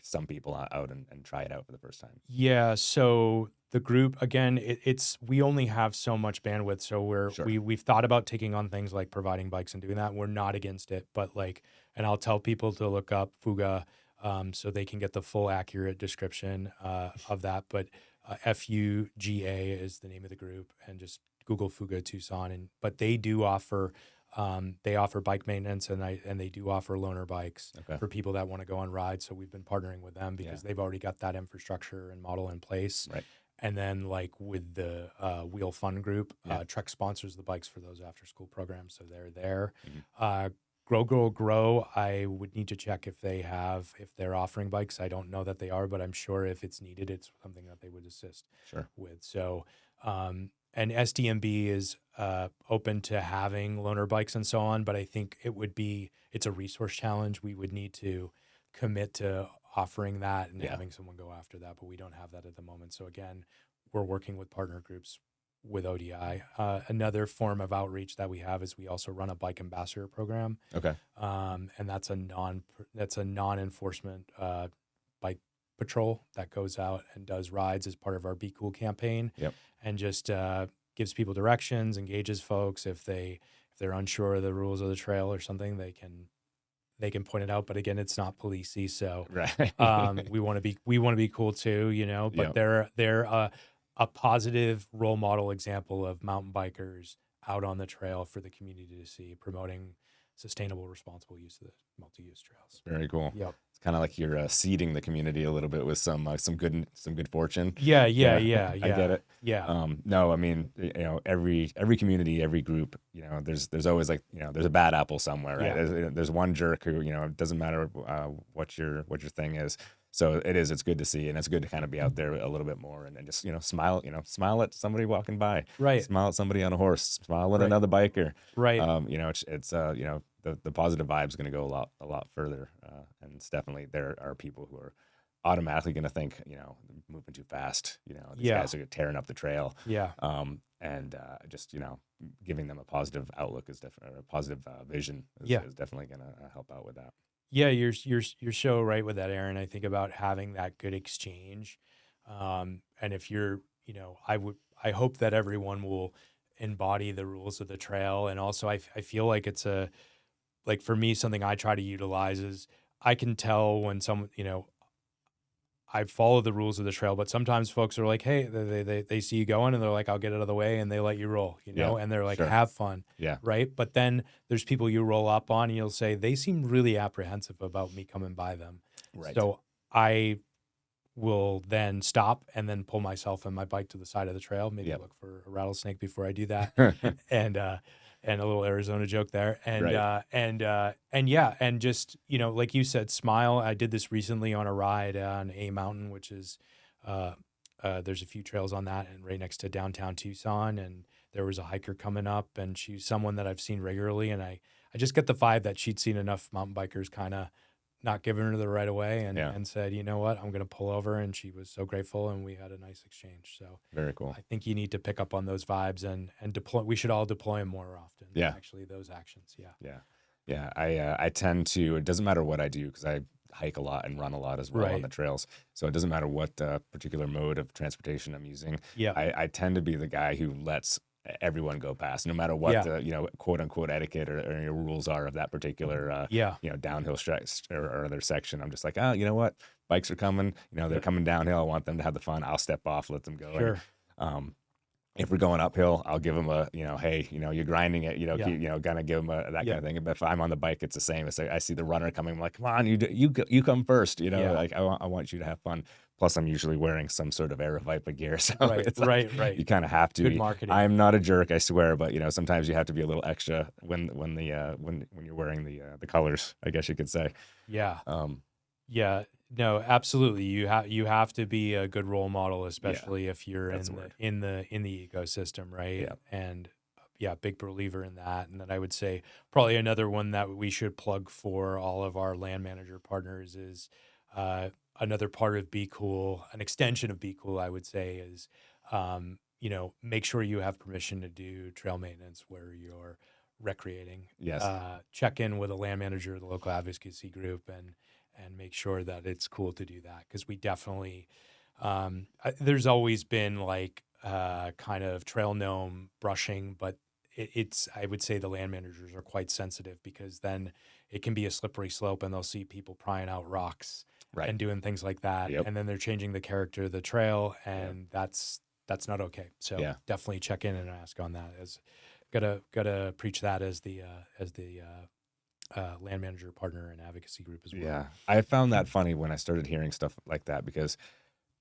some people out and try it out for the first time? Yeah, so the group again, we only have so much bandwidth, so Sure. we've thought about taking on things like providing bikes and doing that. We're not against it, but and I'll tell people to look up Fuga, so they can get the full accurate description of that. But FUGA is the name of the group, and just Google Fuga Tucson. But they do offer. They offer bike maintenance, and they do offer loaner bikes Okay. for people that want to go on rides. So we've been partnering with them because Yeah. they've already got that infrastructure and model in place. Right. And then with the Wheel Fun group, Yeah. Trek sponsors the bikes for those after school programs, so they're there. Mhm. Grow Girl Grow, I would need to check if they're offering bikes. I don't know that they are, but I'm sure if it's needed, it's something that they would assist Sure. with. So, and SDMB is open to having loaner bikes and so on, but I think it's a resource challenge. We would need to commit to offering that and Yeah. having someone go after that, but we don't have that at the moment. So again, we're working with partner groups with ODI. Another form of outreach that we have is we also run a bike ambassador program, Okay. and that's a non-enforcement bike patrol that goes out and does rides as part of our Be Cool campaign. Yep. And just gives people directions, engages folks if they're unsure of the rules of the trail or something, they can point it out. But again, it's not policey, so Right. we want to be cool too, But Yep. they're a positive role model example of mountain bikers out on the trail for the community to see, promoting sustainable, responsible use of the multi-use trails. Very cool. Yep. It's kind of like you're seeding the community a little bit with some good fortune. Yeah. I get it. Yeah. No, I mean, every community, every group, there's always like, there's a bad apple somewhere, right? Yeah. There's one jerk who, it doesn't matter what your thing is. So it's good to see, and it's good to kind of be out there a little bit more and just, smile at somebody walking by, Right. smile at somebody on a horse, smile at Right. another biker. Right. It's the positive vibe is going to go a lot further. And it's definitely, there are people who are automatically going to think, moving too fast, these Yeah. guys are tearing up the trail. Yeah. And just, giving them a positive outlook is definitely, a positive vision Yeah. is definitely going to help out with that. Yeah, you're so right with that, Aaron. I think about having that good exchange, and if I hope that everyone will embody the rules of the trail, and also I feel like it's like for me, something I try to utilize is I can tell when someone, I follow the rules of the trail, but sometimes folks are like, hey, they see you going and they're like, I'll get out of the way, and they let you roll, Yeah, and they're like, sure. have fun. Yeah. Right. But then there's people you roll up on and you'll say, they seem really apprehensive about me coming by them. Right. So I will then stop and then pull myself and my bike to the side of the trail, maybe Yep. look for a rattlesnake before I do that. And a little Arizona joke there. And, Right. and yeah. And just, like you said, smile. I did this recently on a ride on a mountain, which is, there's a few trails on that and right next to downtown Tucson. And there was a hiker coming up, and she's someone that I've seen regularly. And I just get the vibe that she'd seen enough mountain bikers kind of not giving her the right of way, and said, you know what, I'm going to pull over. And she was so grateful, and we had a nice exchange. So Very cool. I think you need to pick up on those vibes and deploy. We should all deploy them more often. Yeah. Actually, those actions. Yeah. Yeah. I tend to, it doesn't matter what I do, because I hike a lot and run a lot as well on the trails. So it doesn't matter what particular mode of transportation I'm using. Yeah. I tend to be the guy who lets everyone go past, no matter what the quote unquote etiquette or your rules are of that particular downhill stretch or other section. I'm just like, you know what, bikes are coming, they're coming downhill, I want them to have the fun, I'll step off, let them go. Sure. And, if we're going uphill, I'll give them a, hey, you're grinding it, keep, gonna give them that kind of thing. But if I'm on the bike, it's the same. It's like, I see the runner coming, I'm like, come on, you come first, like I want you to have fun. Plus, I'm usually wearing some sort of Aravaipa gear, so it's like, right. you kind of have to. Good marketing. I'm not a jerk, I swear, but sometimes you have to be a little extra when you're wearing the colors, I guess you could say. Yeah. Yeah. No, absolutely. You have to be a good role model, especially if you're in the ecosystem, right? Yeah. And big believer in that. And then I would say probably another one that we should plug for all of our land manager partners is another part of Be Cool, an extension of Be Cool, I would say, is make sure you have permission to do trail maintenance where you're recreating. Yes. Check in with a land manager of the local advocacy group and make sure that it's cool to do that, because we definitely there's always been like kind of trail gnome brushing, but it's I would say the land managers are quite sensitive, because then it can be a slippery slope and they'll see people prying out rocks and doing things like that, and then they're changing the character of the trail, and that's not okay. So definitely check in and ask on that. As gotta preach that as the land manager partner and advocacy group as well. Yeah, I found that funny when I started hearing stuff like that, because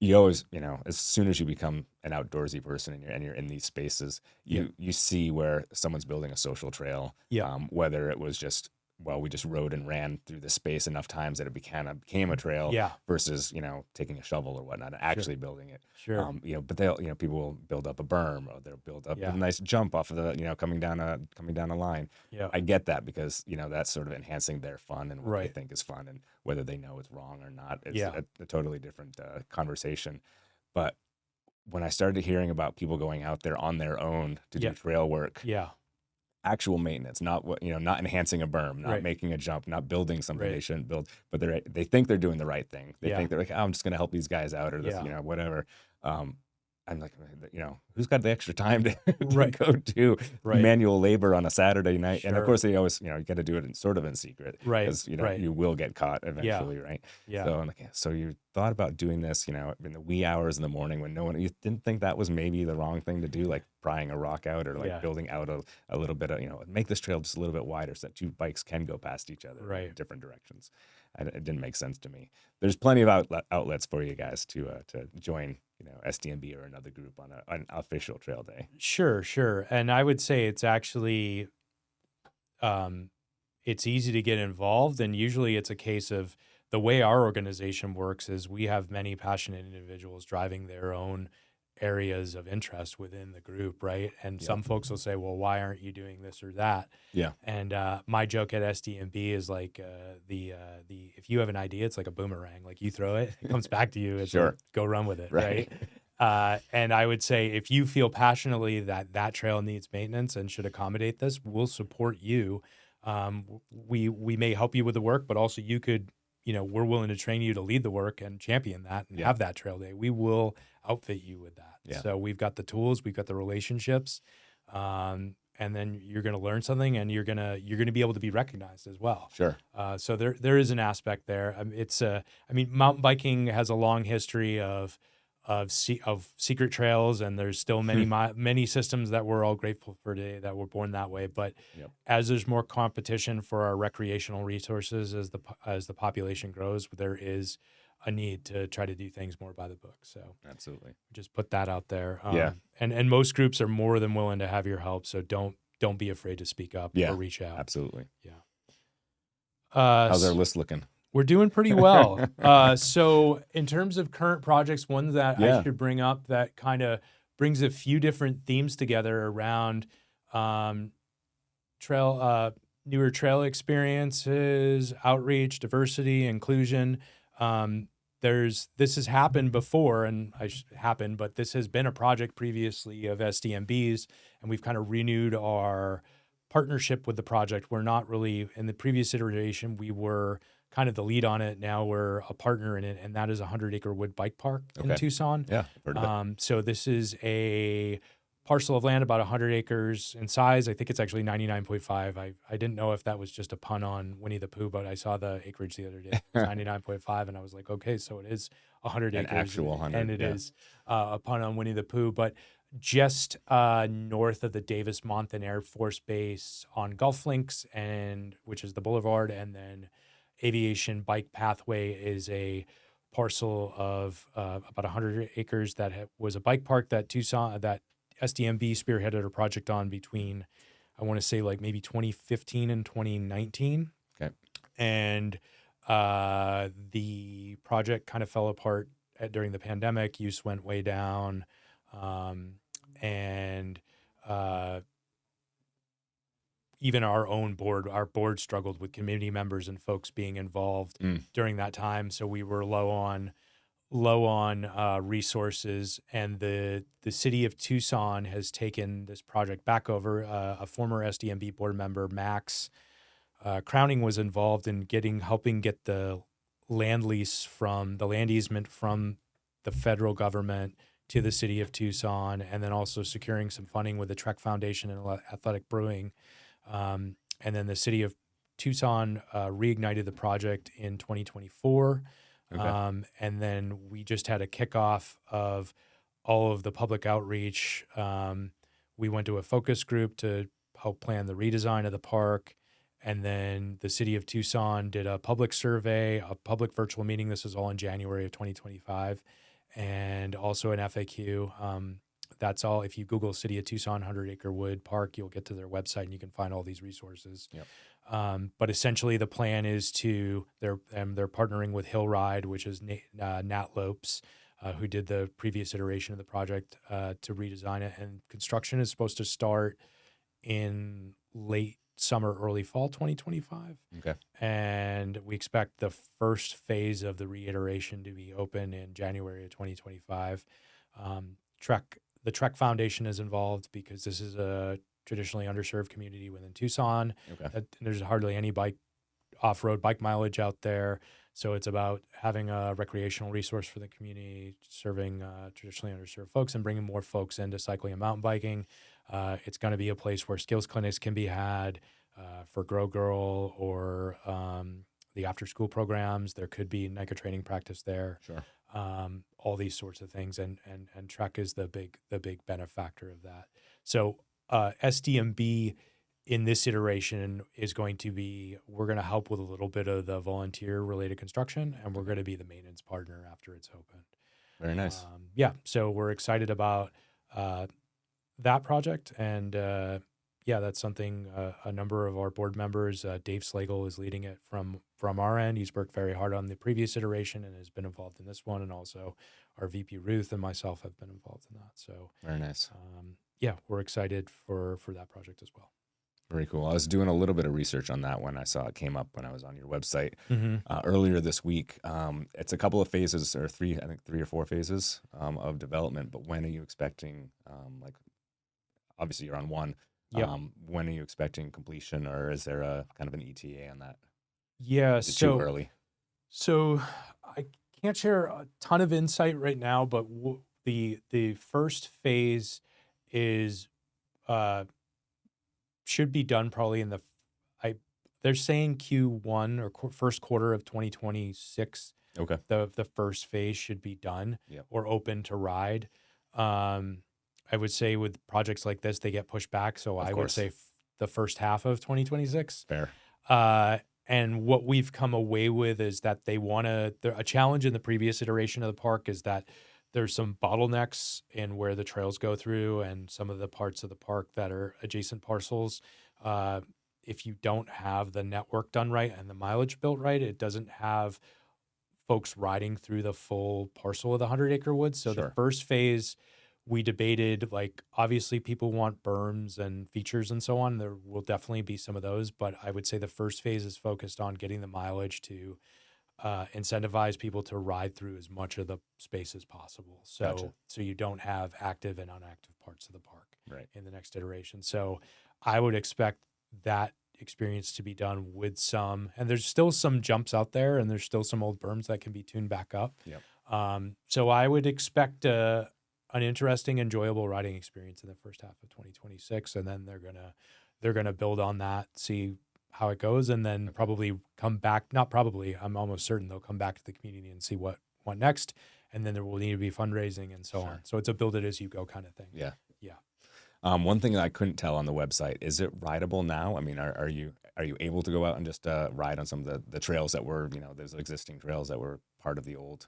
you always, as soon as you become an outdoorsy person and you're in these spaces, you see where someone's building a social trail. Whether it was just, we just rode and ran through the space enough times that it became a trail. Versus taking a shovel or whatnot and actually building it. Sure. But they'll people will build up a berm, or they'll build up a nice jump off of the coming down a line. I get that, because that's sort of enhancing their fun and what they think is fun, and whether they know it's wrong or not is a totally different conversation. But when I started hearing about people going out there on their own to do trail work, actual maintenance, not not enhancing a berm, not making a jump, not building something they shouldn't build, but they think they're doing the right thing. They think they're like, I'm just going to help these guys out, or this, whatever. I'm like, who's got the extra time to go do manual labor on a Saturday night? And of course, they always, you got to do it in secret, because you will get caught eventually, right? So I'm like, so you thought about doing this, in the wee hours in the morning when you didn't think that was maybe the wrong thing to do, like prying a rock out, or like building out a little bit of, make this trail just a little bit wider so that two bikes can go past each other in different directions. And it didn't make sense to me. There's plenty of outlets for you guys to join, SDMB or another group on an official trail day. Sure. And I would say it's actually, it's easy to get involved. And usually it's a case of the way our organization works is we have many passionate individuals driving their own areas of interest within the group, right? And some folks will say, well, why aren't you doing this or that? And my joke at SDMB is like the if you have an idea, it's like a boomerang. Like you throw it, it comes back to you. It's like, go run with it, right? And I would say if you feel passionately that trail needs maintenance and should accommodate this, we'll support you. We may help you with the work, but also you could, we're willing to train you to lead the work and champion that and have that trail day. We will outfit you with that. So we've got the tools, we've got the relationships, and and then you're going to learn something, and you're going to be able to be recognized as well. Sure. So there is an aspect there. Mountain biking has a long history of secret trails, and there's still many systems that we're all grateful for today that were born that way. But Yep. as there's more competition for our recreational resources, as the population grows, there is a need to try to do things more by the book. So Absolutely. just put that out there. Yeah. And most groups are more than willing to have your help. So don't be afraid to speak up or reach out. Absolutely. Yeah. How's our list looking? We're doing pretty well. So in terms of current projects, one that I should bring up that kind of brings a few different themes together around newer trail experiences, outreach, diversity, inclusion. This has happened before, but this has been a project previously of SDMB's, and we've kind of renewed our partnership with the project. We're not really, in the previous iteration, we were kind of the lead on it. Now we're a partner in it, and that is a 100-acre wood bike park in Tucson. Yeah, heard of it. So this is a parcel of land about 100 acres in size. I think it's actually 99.5. I didn't know if that was just a pun on Winnie the Pooh, but I saw the acreage the other day. It was 99.5, and I was like, okay, so it is 100 acres. An actual 100, and it is a pun on Winnie the Pooh. But just north of the Davis-Monthan Air Force Base on Golf Links, which is the boulevard, and then Aviation Bike Pathway is a parcel of about 100 acres that was a bike park that SDMB spearheaded a project on between, I want to say, like maybe 2015 and 2019. Okay. And the project kind of fell apart during the pandemic. Use went way down. Even our board struggled with community members and folks being involved during that time. So we were low on resources, and the city of Tucson has taken this project back over. A former SDMB board member, Max Crowning, was involved in helping get the land easement from the federal government to the city of Tucson, and then also securing some funding with the Trek Foundation and Athletic Brewing. And then the city of Tucson reignited the project in 2024. Okay. And then we just had a kickoff of all of the public outreach. We went to a focus group to help plan the redesign of the park. And then the city of Tucson did a public survey, a public virtual meeting. This was all in January of 2025. And also an FAQ. That's all. If you Google City of Tucson 100-acre wood park, you'll get to their website and you can find all these resources. Yep. But essentially the plan is they're partnering with Hill Ride, which is Nat Lopes, who did the previous iteration of the project to redesign it. And construction is supposed to start in late summer, early fall 2025. Okay. And we expect the first phase of the reiteration to be open in January of 2025. The Trek Foundation is involved because this is a traditionally underserved community within Tucson. Okay. There's hardly any off-road bike mileage out there. So it's about having a recreational resource for the community, serving traditionally underserved folks and bringing more folks into cycling and mountain biking. It's going to be a place where skills clinics can be had for Grow Girl or the after-school programs. There could be NICA training practice there. Sure. All these sorts of things, and Trek is the big benefactor of that. So SDMB in this iteration is going to be, we're going to help with a little bit of the volunteer related construction, and we're going to be the maintenance partner after it's opened. Very nice. So we're excited about that project, and that's something a number of our board members, Dave Slagle is leading it from our end. He's worked very hard on the previous iteration and has been involved in this one, and also our VP Ruth and myself have been involved in that. So very nice. We're excited for that project as well. Very cool. I was doing a little bit of research on that when I saw it came up when I was on your website earlier this week. It's a couple of phases, or three or four phases of development. But when are you expecting? Obviously you're on one. Yep. When are you expecting completion, or is there a kind of an ETA on that? Yeah, is it too early? So I can't share a ton of insight right now, but the first phase is should be done probably in I they're saying Q1 or first quarter of 2026. Okay. The first phase should be done Yep. or open to ride. I would say with projects like this, they get pushed back. So Of I would course. say the first half of 2026. Fair. And what we've come away with is that they want to, a challenge in the previous iteration of the park is that there's some bottlenecks in where the trails go through and some of the parts of the park that are adjacent parcels. If you don't have the network done right and the mileage built right, it doesn't have folks riding through the full parcel of the 100-acre woods. So Sure. the first phase, we debated, like, obviously people want berms and features and so on. There will definitely be some of those, but I would say the first phase is focused on getting the mileage to incentivize people to ride through as much of the space as possible. So, Gotcha. so you don't have active and inactive parts of the park Right. in the next iteration. So I would expect that experience to be done with some, and there's still some jumps out there and there's still some old berms that can be tuned back up. Yep. So I would expect an interesting, enjoyable riding experience in the first half of 2026. And then they're gonna build on that, see how it goes, and then probably come back. Not probably, I'm almost certain they'll come back to the community and see what next. And then there will need to be fundraising and so Sure. on. So it's a build it as you go kind of thing. Yeah. Yeah. One thing that I couldn't tell on the website, is it rideable now? I mean, are you able to go out and just ride on some of the trails that were, those existing trails that were part of the old,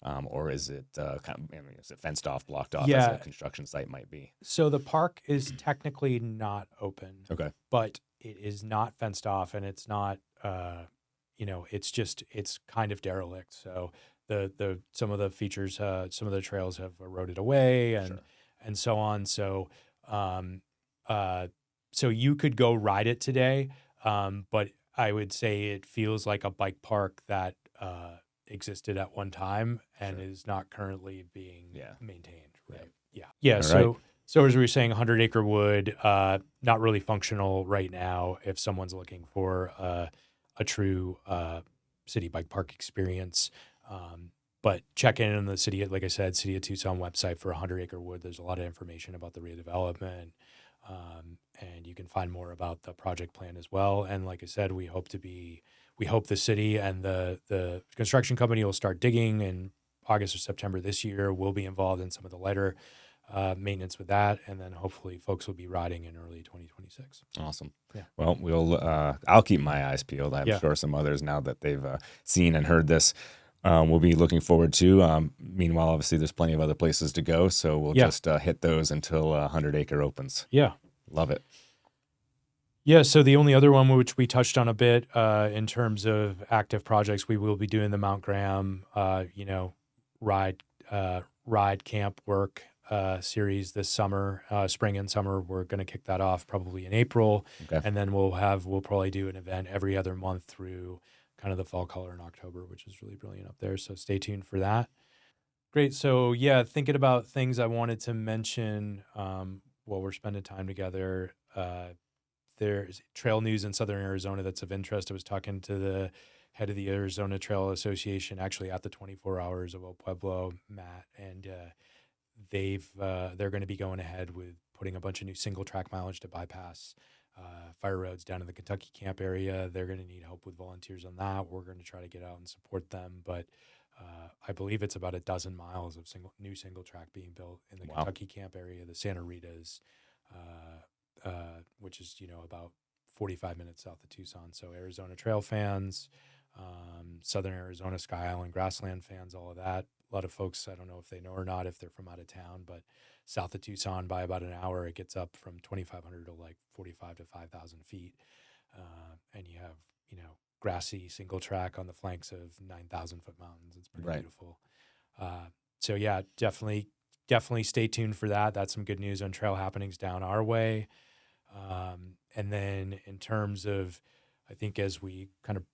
or is it is it fenced off, blocked off as a construction site might be? So the park is technically not open. Okay. But it is not fenced off, and it's not, it's kind of derelict. So some of the features, some of the trails have eroded away and, Sure. and so on. So, so you could go ride it today. But I would say it feels like a bike park that, existed at one time and Sure. is not currently being Yeah. maintained. Right. Yep. Yeah. Yeah. All So, right. so as we were saying, 100-acre wood, not really functional right now if someone's looking for a true city bike park experience. But check in the city, like I said, City of Tucson website for 100-acre wood. There's a lot of information about the redevelopment, and you can find more about the project plan as well. And like I said, we hope the city and the construction company will start digging in August or September this year. We'll be involved in some of the lighter maintenance with that, and then hopefully folks will be riding in early 2026. Awesome. Yeah. Well, I'll keep my eyes peeled. I'm sure some others, now that they've seen and heard this, we'll be looking forward to. Meanwhile, obviously, there's plenty of other places to go, so we'll just hit those until 100-acre opens. Yeah. Love it. Yeah, so the only other one which we touched on a bit in terms of active projects, we will be doing the Mount Graham, ride camp work series this summer, spring and summer. We're going to kick that off probably in April, and then we'll probably do an event every other month through kind of the fall color in October, which is really brilliant up there. So stay tuned for that. Great. So yeah, thinking about things I wanted to mention while we're spending time together. There's trail news in Southern Arizona that's of interest. I was talking to the head of the Arizona Trail Association, actually at the 24 Hours of El Pueblo, Matt, and they're going to be going ahead with putting a bunch of new single track mileage to bypass fire roads down in the Kentucky camp area. They're going to need help with volunteers on that. We're going to try to get out and support them, but I believe it's about a dozen miles of new single track being built in the Kentucky camp area, the Santa Ritas, which is, about 45 minutes south of Tucson. So Arizona Trail fans, Southern Arizona Sky Island Grassland fans, all of that. A lot of folks, I don't know if they know or not, if they're from out of town, but south of Tucson by about an hour, it gets up from 2,500 to like 45 to 5,000 feet. And you have, grassy single track on the flanks of 9,000 foot mountains. It's pretty beautiful. So yeah, definitely stay tuned for that. That's some good news on trail happenings down our way. And then in terms of, I think as we kind of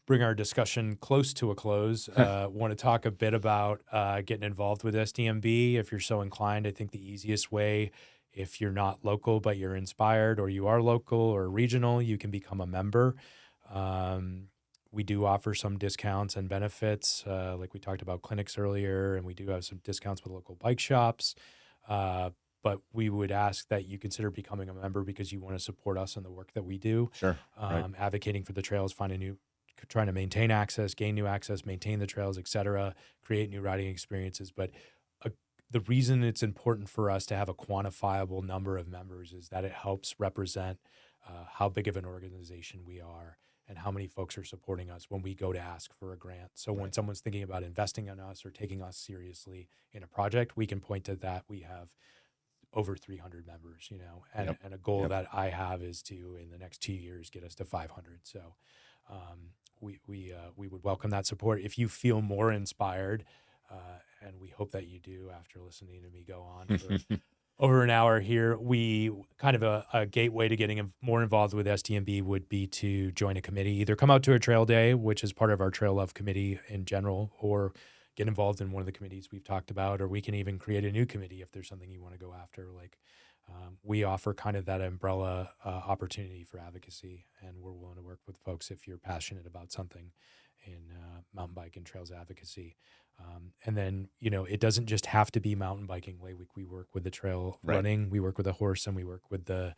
bring our discussion close to a close, want to talk a bit about getting involved with SDMB if you're so inclined. I think the easiest way, if you're not local but you're inspired, or you are local or regional, you can become a member. We do offer some discounts and benefits, like we talked about clinics earlier, and we do have some discounts with local bike shops. but we would ask that you consider becoming a member because you want to support us in the work that we do, Sure. Right. advocating for the trails, trying to maintain access, gain new access, maintain the trails, et cetera, create new riding experiences. But the reason it's important for us to have a quantifiable number of members is that it helps represent how big of an organization we are and how many folks are supporting us when we go to ask for a grant. So when someone's thinking about investing in us or taking us seriously in a project, we can point to that. We have over 300 members, and a goal that I have is to, in the next 2 years, get us to 500. So we would welcome that support. If you feel more inspired, and we hope that you do after listening to me go on for over an hour here, we kind of a gateway to getting more involved with SDMB would be to join a committee, either come out to a trail day, which is part of our Trail Love committee in general, or get involved in one of the committees we've talked about, or we can even create a new committee if there's something you want to go after. Like we offer kind of that umbrella opportunity for advocacy, and we're willing to work with folks if you're passionate about something in mountain bike and trails advocacy. And then, it doesn't just have to be mountain biking. Like we work with the trail running, we work with the horse, and we work with the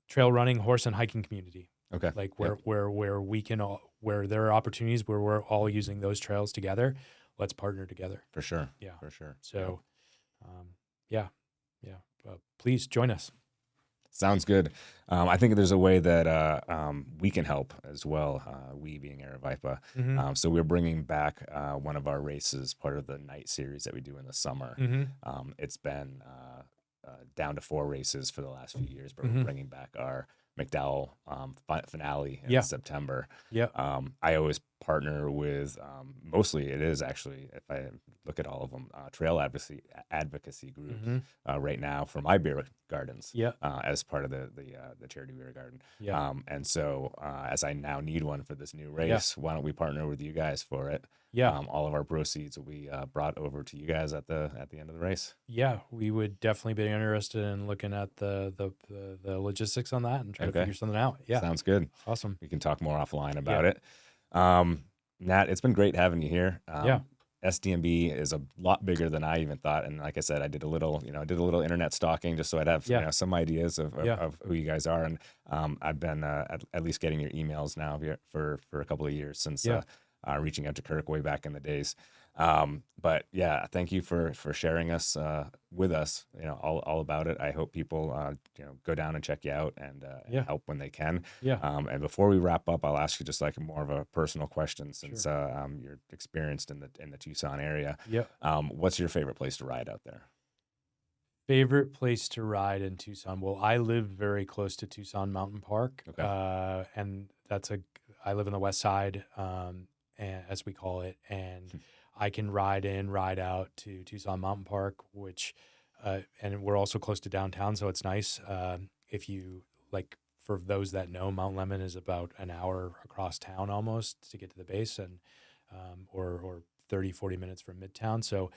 trail running, horse, and hiking community. Okay. Like where we can where there are opportunities where we're all using those trails together, let's partner together. For sure. Yeah. For sure. So, please join us. Sounds good. I think there's a way that we can help as well, we being Aravaipa. Mm-hmm. So we're bringing back one of our races, part of the night series that we do in the summer. Mm-hmm. It's been down to 4 races for the last few years, but Mm-hmm. we're bringing back our McDowell finale in September. Yeah. I always partner with, mostly it is actually, if I look at all of them, trail advocacy groups Mm-hmm. right now for my beer gardens. Yeah. As part of the charity beer garden. Yeah. And so as I now need one for this new race, why don't we partner with you guys for it? Yeah. All of our proceeds will be brought over to you guys at the end of the race. Yeah, we would definitely be interested in looking at the logistics on that and try to figure something out. Yeah. Sounds good. Awesome. We can talk more offline about it. Nat, it's been great having you here. SDMB is a lot bigger than I even thought, and like I said, I did a little internet stalking just so I'd have some ideas of who you guys are, and I've been at least getting your emails now for a couple of years since reaching out to Kirk way back in the days. But yeah, thank you for sharing us with us, all about it. I hope people go down and check you out and help when they can. And before we wrap up, I'll ask you just like more of a personal question since you're experienced in the Tucson area. What's your favorite place to ride out there? Favorite place to ride in Tucson? Well, I live very close to Tucson Mountain Park. Okay. And I live on the west side, as we call it, and I can ride out to Tucson Mountain Park, which, and we're also close to downtown, so it's nice. If you like, for those that know, Mount Lemmon is about an hour across town almost to get to the base, and or 30, 40 minutes from Midtown. So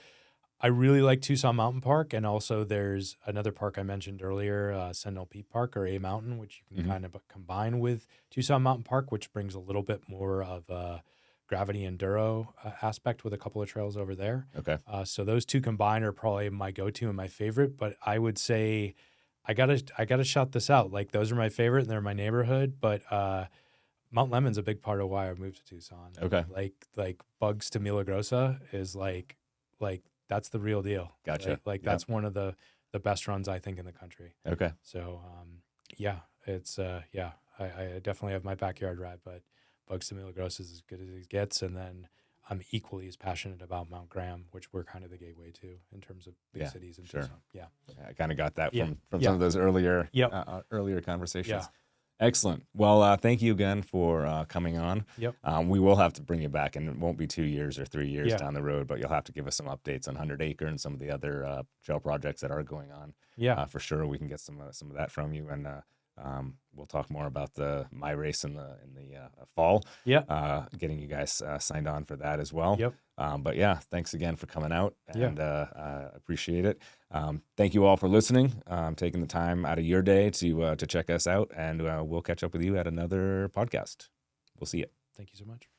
I really like Tucson Mountain Park, and also there's another park I mentioned earlier, Sentinel Peak Park or A Mountain, which you can kind of combine with Tucson Mountain Park, which brings a little bit more of a gravity enduro aspect with a couple of trails over there. Okay. So those two combined are probably my go-to and my favorite, but I would say I gotta shout this out. Like, those are my favorite and they're my neighborhood, but Mount Lemmon's a big part of why I moved to Tucson. Okay. Like Bugs to Milagrosa is like that's the real deal. Gotcha. Like that's one of the best runs I think in the country. Okay. So it's I definitely have my backyard ride, but Bugs to Milagrosa is as good as it gets, and then I'm equally as passionate about Mount Graham, which we're kind of the gateway to in terms of big cities in Tucson. Yeah. I kind of got that from some of those earlier conversations. Yeah. Excellent. Well, thank you again for coming on. We will have to bring you back, and it won't be 2 years or 3 years down the road, but you'll have to give us some updates on 100 Acre and some of the other trail projects that are going on. For sure, we can get some of that from you, and we'll talk more about my race in the fall. Getting you guys signed on for that as well. But yeah, thanks again for coming out, and appreciate it. Thank you all for listening, taking the time out of your day to check us out, and we'll catch up with you at another podcast. We'll see you. Thank you so much.